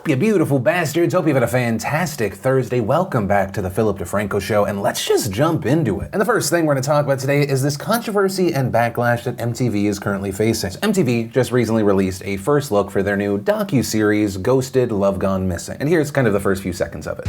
up, you beautiful bastards? Hope you've had a fantastic Thursday. Welcome back to the Philip DeFranco Show, and let's just jump into it. And the first thing we're going to talk about today is this controversy and backlash that MTV is currently facing. So MTV just recently released a first look for their new docu-series, Ghosted, Love Gone Missing. And here's kind of the first few seconds of it.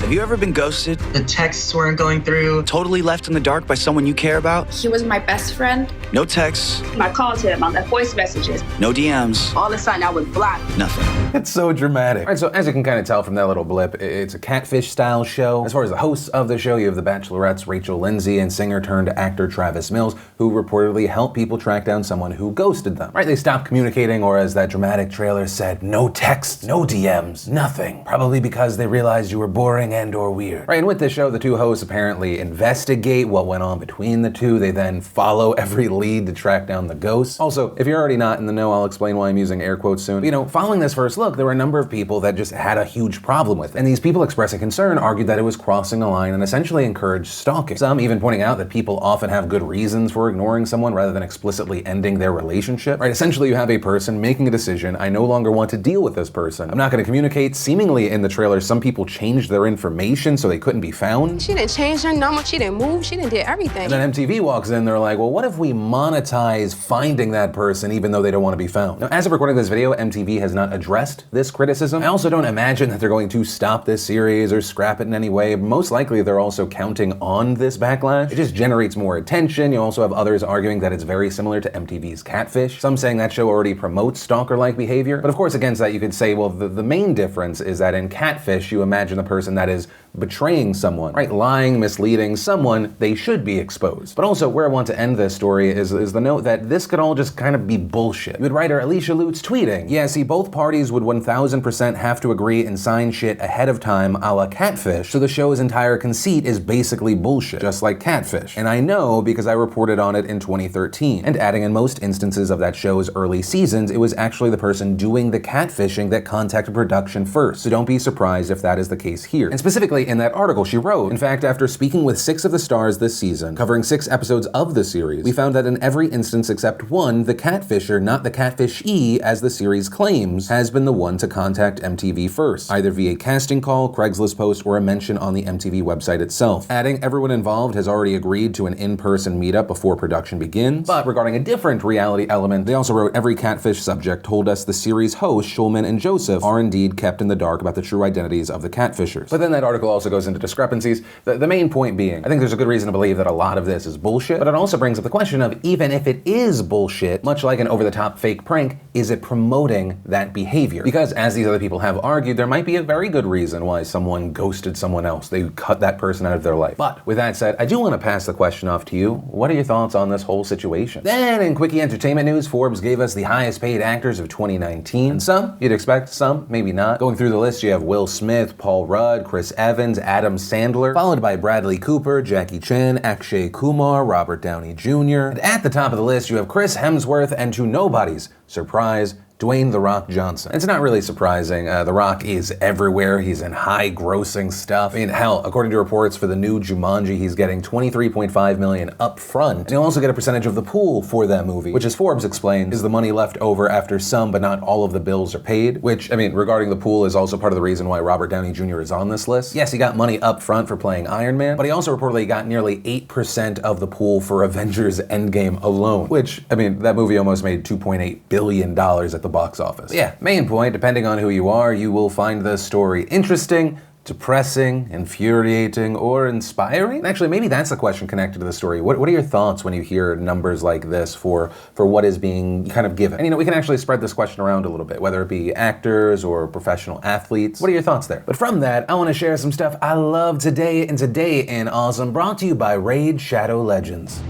Have you ever been ghosted? The texts weren't going through. Totally left in the dark by someone you care about? He was my best friend. No texts. I called him on the voice messages. No DMs. All of a sudden I was blocked. Nothing. It's so dramatic. All right, so as you can kind of tell from that little blip, it's a catfish-style show. As far as the hosts of the show, you have the Bachelorette's Rachel Lindsay and singer-turned-actor Travis Mills, who reportedly help people track down someone who ghosted them. Right, they stopped communicating, or as that dramatic trailer said, no texts, no DMs, nothing. Probably because they realized you were boring and or weird. Right, and with this show, the two hosts apparently investigate what went on between the two. They then follow every lead to track down the ghosts. Also, if you're already not in the know, I'll explain why I'm using air quotes soon. You know, following this first look, there were a number of people that just had a huge problem with it. And these people expressing concern argued that it was crossing a line and essentially encouraged stalking. Some even pointing out that people often have good reasons for ignoring someone rather than explicitly ending their relationship. Right, essentially you have a person making a decision, I no longer want to deal with this person. I'm not going to communicate. Seemingly in the trailer, some people changed their information so they couldn't be found. She didn't change her number, she didn't move, she didn't do everything. And then MTV walks in, they're like, well, what if we monetize finding that person even though they don't want to be found? Now, as of recording this video, MTV has not addressed this criticism. I also don't imagine that they're going to stop this series or scrap it in any way. Most likely, they're also counting on this backlash. It just generates more attention. You also have others arguing that it's very similar to MTV's Catfish. Some saying that show already promotes stalker-like behavior. But of course, against that, you could say, well, the main difference is that in Catfish, you imagine the person that is betraying someone, right? Lying, misleading someone, they should be exposed. But also, where I want to end this story is the note that this could all just kind of be bullshit. With writer Alicia Lutz tweeting, yeah, see, both parties would 1000% have to agree and sign shit ahead of time a la Catfish, so the show's entire conceit is basically bullshit, just like Catfish. And I know because I reported on it in 2013. And adding, in most instances of that show's early seasons, it was actually the person doing the catfishing that contacted production first. So don't be surprised if that is the case here. And specifically in that article she wrote, in fact, after speaking with 6 of the stars this season, covering 6 episodes of the series, we found that in every instance except one, the catfisher, not the catfishee, as the series claims, has been the one to contact MTV first, either via casting call, Craigslist post, or a mention on the MTV website itself. Adding, everyone involved has already agreed to an in-person meetup before production begins. But regarding a different reality element, they also wrote, every catfish subject told us the series hosts, Schulman and Joseph, are indeed kept in the dark about the true identities of the catfishers. But then that article also goes into discrepancies. The main point being, I think there's a good reason to believe that a lot of this is bullshit, but it also brings up the question of, even if it is bullshit, much like an over-the-top fake prank, is it promoting that behavior? Because as these other people have argued, there might be a very good reason why someone ghosted someone else. They cut that person out of their life. But with that said, I do want to pass the question off to you. What are your thoughts on this whole situation? Then in quickie entertainment news, Forbes gave us the highest paid actors of 2019. And some you'd expect, some maybe not. Going through the list, you have Will Smith, Paul Rudd, Chris Evans, Adam Sandler, followed by Bradley Cooper, Jackie Chan, Akshay Kumar, Robert Downey Jr. And at the top of the list, you have Chris Hemsworth, and to nobody's surprise, Dwayne "The Rock" Johnson. It's not really surprising. The Rock is everywhere. He's in high-grossing stuff. I mean, hell, according to reports for the new Jumanji, he's getting $23.5 million up front, and he'll also get a percentage of the pool for that movie, which, as Forbes explained, is the money left over after some but not all of the bills are paid, which, I mean, regarding the pool is also part of the reason why Robert Downey Jr. is on this list. Yes, he got money up front for playing Iron Man, but he also reportedly got nearly 8% of the pool for Avengers Endgame alone, which, I mean, that movie almost made $2.8 billion at the box office. Yeah, main point, depending on who you are, you will find this story interesting, depressing, infuriating, or inspiring? Actually, maybe that's the question connected to the story. What are your thoughts when you hear numbers like this for what is being kind of given? And we can actually spread this question around a little bit, whether it be actors or professional athletes. What are your thoughts there? But from that, I want to share some stuff I love today in Awesome, brought to you by Raid Shadow Legends.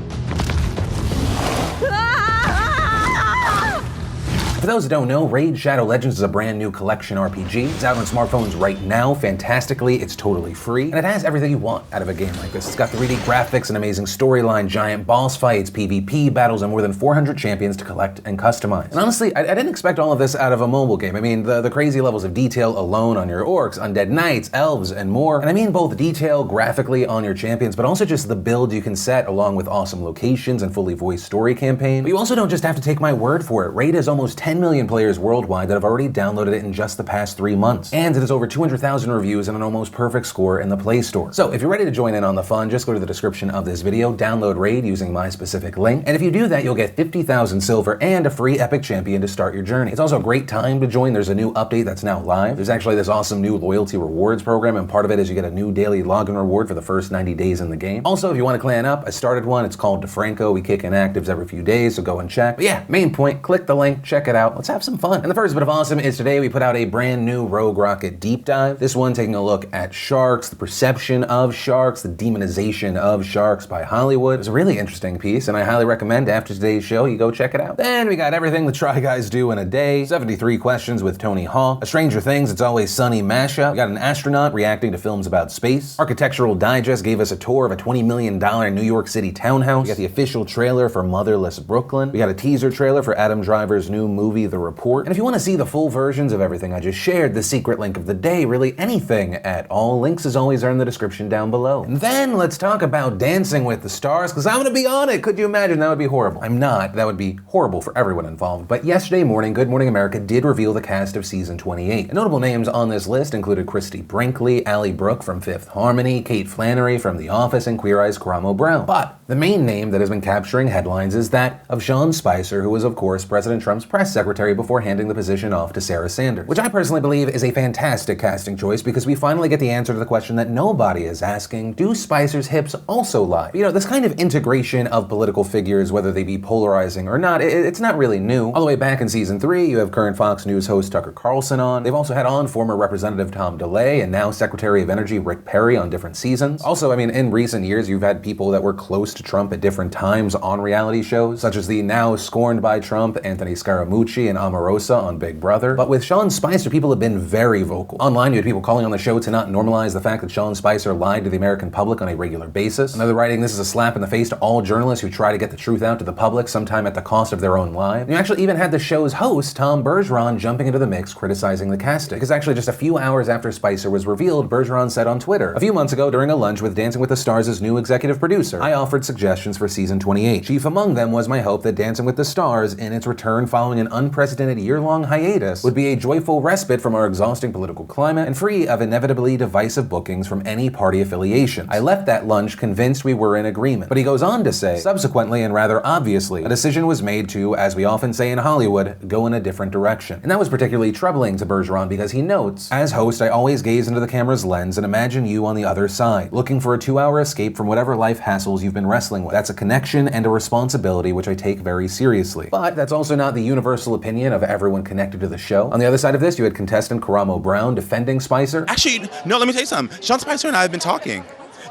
For those who don't know, Raid Shadow Legends is a brand new collection RPG. It's out on smartphones right now, fantastically, it's totally free, and it has everything you want out of a game like this. It's got 3D graphics, an amazing storyline, giant boss fights, PvP battles, and more than 400 champions to collect and customize. And honestly, I didn't expect all of this out of a mobile game. I mean, the crazy levels of detail alone on your orcs, undead knights, elves, and more. And I mean both detail graphically on your champions, but also just the build you can set along with awesome locations and fully voiced story campaign. But you also don't just have to take my word for it. Raid has almost 10 10 million players worldwide that have already downloaded it in just the past 3 months. And it has over 200,000 reviews and an almost perfect score in the Play Store. So if you're ready to join in on the fun, just go to the description of this video, download Raid using my specific link, and if you do that, you'll get 50,000 silver and a free Epic Champion to start your journey. It's also a great time to join. There's a new update that's now live. There's actually this awesome new loyalty rewards program, and part of it is you get a new daily login reward for the first 90 days in the game. Also, if you want to clan up, I started one. It's called DeFranco. We kick in actives every few days, so go and check. But yeah, main point, click the link, check it out. Let's have some fun. And the first bit of awesome is today we put out a brand new Rogue Rocket deep dive. This one taking a look at sharks, the perception of sharks, the demonization of sharks by Hollywood. It was a really interesting piece, and I highly recommend after today's show you go check it out. Then we got everything the Try Guys do in a day, 73 questions with Tony Hawk, a Stranger Things It's Always Sunny mashup, we got an astronaut reacting to films about space, Architectural Digest gave us a tour of a $20 million New York City townhouse, we got the official trailer for Motherless Brooklyn, we got a teaser trailer for Adam Driver's new movie The Report, and if you want to see the full versions of everything I just shared, the secret link of the day, really anything at all, links as always are in the description down below. And then let's talk about Dancing with the Stars, because I'm gonna be on it. Could you imagine? That would be horrible. I'm not. That would be horrible for everyone involved. But yesterday morning, Good Morning America did reveal the cast of season 28. And notable names on this list included Christy Brinkley, Ally Brooke from Fifth Harmony, Kate Flannery from The Office, and Queer Eye's Karamo Brown. But the main name that has been capturing headlines is that of Sean Spicer, who was of course President Trump's press secretary before handing the position off to Sarah Sanders, which I personally believe is a fantastic casting choice because we finally get the answer to the question that nobody is asking: do Spicer's hips also lie? You know, this kind of integration of political figures, whether they be polarizing or not, it's not really new. All the way back in season 3, you have current Fox News host Tucker Carlson on. They've also had on former Representative Tom DeLay and now Secretary of Energy Rick Perry on different seasons. Also, I mean, in recent years, you've had people that were close to Trump at different times on reality shows, such as the now scorned by Trump Anthony Scaramucci and Omarosa on Big Brother. But with Sean Spicer, people have been very vocal. Online, you had people calling on the show to not normalize the fact that Sean Spicer lied to the American public on a regular basis. Another writing, this is a slap in the face to all journalists who try to get the truth out to the public, sometime at the cost of their own lives. And you actually even had the show's host, Tom Bergeron, jumping into the mix criticizing the casting. Because actually just a few hours after Spicer was revealed, Bergeron said on Twitter, "A few months ago during a lunch with Dancing with the Stars' new executive producer, I offered suggestions for season 28. Chief among them was my hope that Dancing with the Stars, in its return following an unprecedented year-long hiatus, would be a joyful respite from our exhausting political climate and free of inevitably divisive bookings from any party affiliations. I left that lunch convinced we were in agreement." But he goes on to say, subsequently and rather obviously, a decision was made to, as we often say in Hollywood, go in a different direction. And that was particularly troubling to Bergeron because he notes, "As host, I always gaze into the camera's lens and imagine you on the other side, looking for a 2-hour escape from whatever life hassles you've been wrestling with. That's a connection and a responsibility which I take very seriously." But that's also not the universal opinion of everyone connected to the show. On the other side of this, you had contestant Karamo Brown defending Spicer. Actually, no, let me tell you something. Sean Spicer and I have been talking.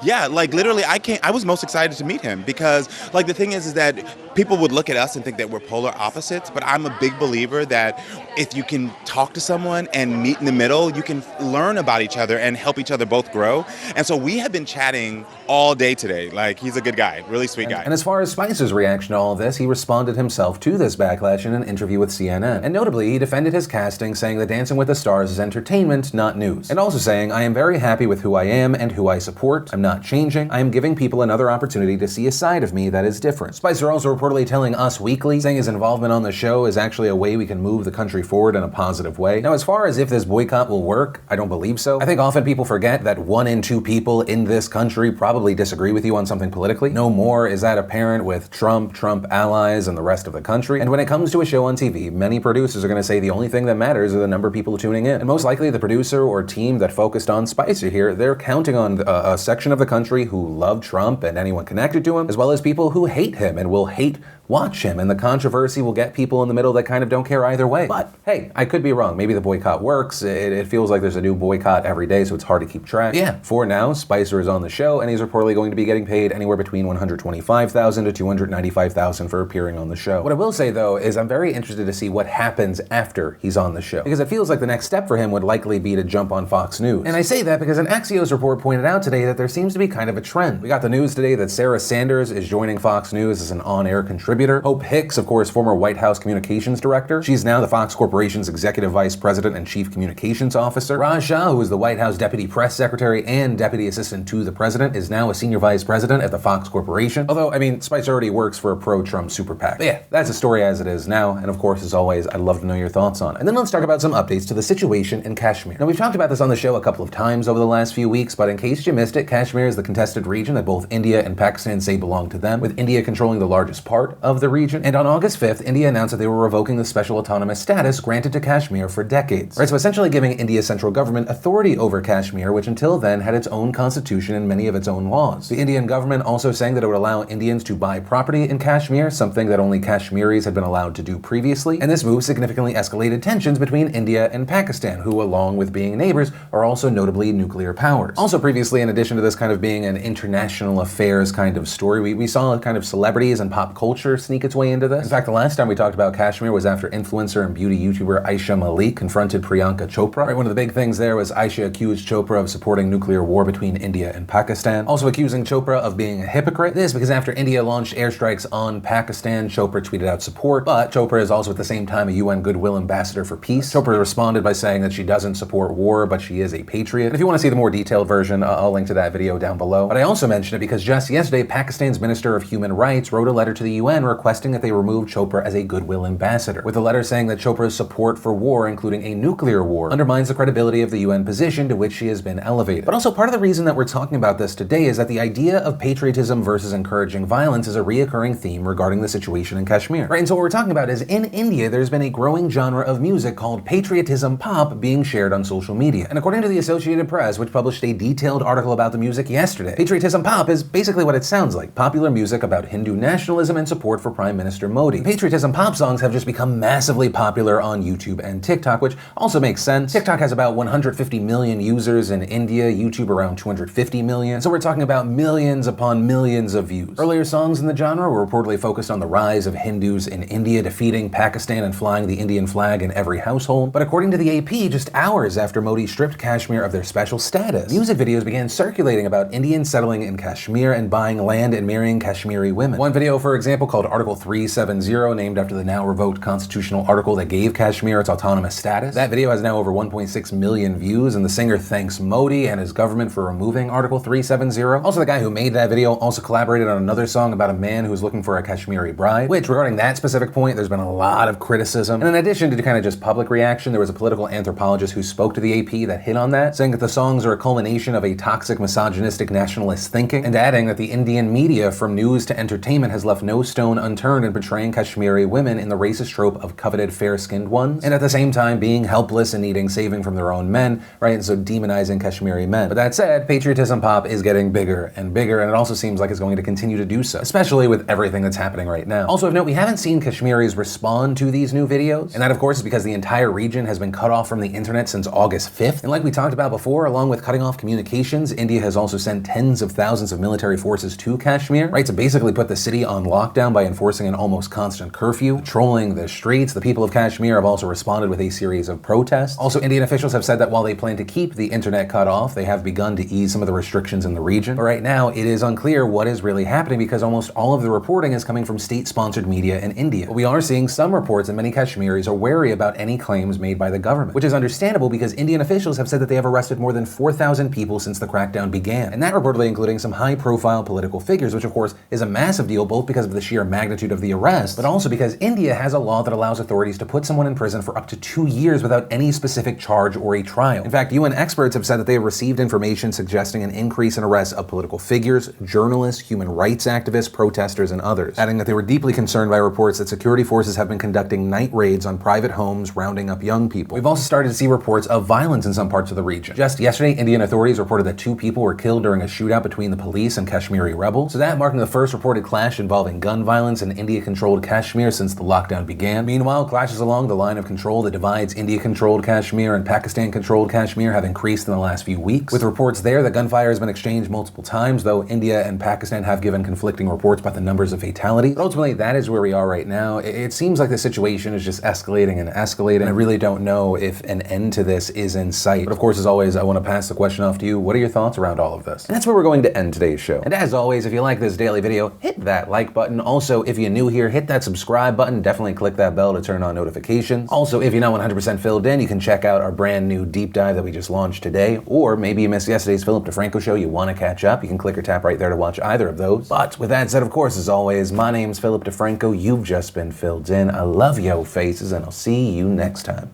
Yeah, like literally, I was most excited to meet him because, like, the thing is that people would look at us and think that we're polar opposites, but I'm a big believer that if you can talk to someone and meet in the middle, you can learn about each other and help each other both grow. And so we have been chatting all day today. Like, he's a good guy, really sweet guy. And as far as Spicer's reaction to all of this, he responded himself to this backlash in an interview with CNN. And notably, he defended his casting, saying that Dancing with the Stars is entertainment, not news. And also saying, "I am very happy with who I am and who I support. I'm not changing. I am giving people another opportunity to see a side of me that is different." Spicer also reportedly telling Us Weekly, saying his involvement on the show is actually a way we can move the country forward in a positive way. Now, as far as if this boycott will work, I don't believe so. I think often people forget that 1 in 2 people in this country probably disagree with you on something politically. No more is that apparent with Trump, Trump allies, and the rest of the country. And when it comes to a show on TV, many producers are going to say the only thing that matters are the number of people tuning in. And most likely the producer or team that focused on Spicer here, they're counting on a section of the country who love Trump and anyone connected to him, as well as people who hate him and will hate watch him, and the controversy will get people in the middle that kind of don't care either way. But hey, I could be wrong. Maybe the boycott works. It feels like there's a new boycott every day, so it's hard to keep track. Yeah, for now, Spicer is on the show, and he's reportedly going to be getting paid anywhere between $125,000 to $295,000 for appearing on the show. What I will say, though, is I'm very interested to see what happens after he's on the show, because it feels like the next step for him would likely be to jump on Fox News. And I say that because an Axios report pointed out today that there seems to be kind of a trend. We got the news today that Sarah Sanders is joining Fox News as an on-air contributor. contributor. Hope Hicks, of course, former White House communications director. She's now the Fox Corporation's executive vice president and chief communications officer. Raj Shah, who is the White House deputy press secretary and deputy assistant to the president, is now a senior vice president at the Fox Corporation. Although, I mean, Spicer already works for a pro-Trump super PAC. But yeah, that's the story as it is now. And of course, as always, I'd love to know your thoughts on it. And then let's talk about some updates to the situation in Kashmir. Now, we've talked about this on the show a couple of times over the last few weeks, but in case you missed it, Kashmir is the contested region that both India and Pakistan say belong to them, with India controlling the largest part of the region. And on August 5th, India announced that they were revoking the special autonomous status granted to Kashmir for decades. Right, so essentially giving India's central government authority over Kashmir, which until then had its own constitution and many of its own laws. The Indian government also saying that it would allow Indians to buy property in Kashmir, something that only Kashmiris had been allowed to do previously. And this move significantly escalated tensions between India and Pakistan, who, along with being neighbors, are also notably nuclear powers. Also previously, in addition to this kind of being an international affairs kind of story, we saw kind of celebrities and pop culture sneak its way into this. In fact, the last time we talked about Kashmir was after influencer and beauty YouTuber Aisha Malik confronted Priyanka Chopra. Right, one of the big things there was Aisha accused Chopra of supporting nuclear war between India and Pakistan, also accusing Chopra of being a hypocrite. This because after India launched airstrikes on Pakistan, Chopra tweeted out support, but Chopra is also at the same time a UN Goodwill Ambassador for Peace. Chopra responded by saying that she doesn't support war, but she is a patriot. And if you want to see the more detailed version, I'll link to that video down below. But I also mentioned it because just yesterday, Pakistan's Minister of Human Rights wrote a letter to the UN requesting that they remove Chopra as a Goodwill Ambassador, with a letter saying that Chopra's support for war, including a nuclear war, undermines the credibility of the UN position to which she has been elevated. But also part of the reason that we're talking about this today is that the idea of patriotism versus encouraging violence is a reoccurring theme regarding the situation in Kashmir. Right, and so what we're talking about is in India, there's been a growing genre of music called patriotism pop being shared on social media. And according to the Associated Press, which published a detailed article about the music yesterday, patriotism pop is basically what it sounds like: popular music about Hindu nationalism and support for Prime Minister Modi. Patriotism pop songs have just become massively popular on YouTube and TikTok, which also makes sense. TikTok has about 150 million users in India, YouTube around 250 million, so we're talking about millions upon millions of views. Earlier songs in the genre were reportedly focused on the rise of Hindus in India defeating Pakistan and flying the Indian flag in every household. But according to the AP, just hours after Modi stripped Kashmir of their special status, music videos began circulating about Indians settling in Kashmir and buying land and marrying Kashmiri women. One video, for example, called Article 370, named after the now revoked constitutional article that gave Kashmir its autonomous status. That video has now over 1.6 million views, and the singer thanks Modi and his government for removing Article 370. Also, the guy who made that video also collaborated on another song about a man who was looking for a Kashmiri bride, which, regarding that specific point, there's been a lot of criticism. And in addition to kind of just public reaction, there was a political anthropologist who spoke to the AP that hit on that, saying that the songs are a culmination of a toxic, misogynistic, nationalist thinking, and adding that the Indian media, from news to entertainment, has left no stone unturned in portraying Kashmiri women in the racist trope of coveted fair-skinned ones, and at the same time being helpless and needing saving from their own men, right, and so demonizing Kashmiri men. But that said, patriotism pop is getting bigger, and it also seems like it's going to continue to do so, especially with everything that's happening right now. Also of note, we haven't seen Kashmiris respond to these new videos, and that of course is because the entire region has been cut off from the internet since August 5th. And like we talked about before, along with cutting off communications, India has also sent tens of thousands of military forces to Kashmir, right, to basically put the city on lockdown by enforcing an almost constant curfew, patrolling the streets. The people of Kashmir have also responded with a series of protests. Also, Indian officials have said that while they plan to keep the internet cut off, they have begun to ease some of the restrictions in the region. But right now, it is unclear what is really happening because almost all of the reporting is coming from state-sponsored media in India. But we are seeing some reports that many Kashmiris are wary about any claims made by the government, which is understandable because Indian officials have said that they have arrested more than 4,000 people since the crackdown began, and that reportedly including some high-profile political figures, which of course is a massive deal both because of the sheer magnitude of the arrest, but also because India has a law that allows authorities to put someone in prison for up to 2 years without any specific charge or a trial. In fact, UN experts have said that they have received information suggesting an increase in arrests of political figures, journalists, human rights activists, protesters, and others, adding that they were deeply concerned by reports that security forces have been conducting night raids on private homes, rounding up young people. We've also started to see reports of violence in some parts of the region. Just yesterday, Indian authorities reported that 2 people were killed during a shootout between the police and Kashmiri rebels, so that marking the first reported clash involving gun violence in India-controlled Kashmir since the lockdown began. Meanwhile, clashes along the line of control that divides India-controlled Kashmir and Pakistan-controlled Kashmir have increased in the last few weeks, with reports there that gunfire has been exchanged multiple times, though India and Pakistan have given conflicting reports about the numbers of fatalities. But ultimately, that is where we are right now. It seems like the situation is just escalating and escalating, and I really don't know if an end to this is in sight. But of course, as always, I want to pass the question off to you. What are your thoughts around all of this? And that's where we're going to end today's show. And as always, if you like this daily video, hit that like button. Also, Also, if you're new here, hit that subscribe button. Definitely click that bell to turn on notifications. Also, if you're not 100% filled in, you can check out our brand new deep dive that we just launched today. Or maybe you missed yesterday's Philip DeFranco show, you want to catch up, you can click or tap right there to watch either of those. But with that said, of course, as always, my name's Philip DeFranco. You've just been filled in. I love yo faces, and I'll see you next time.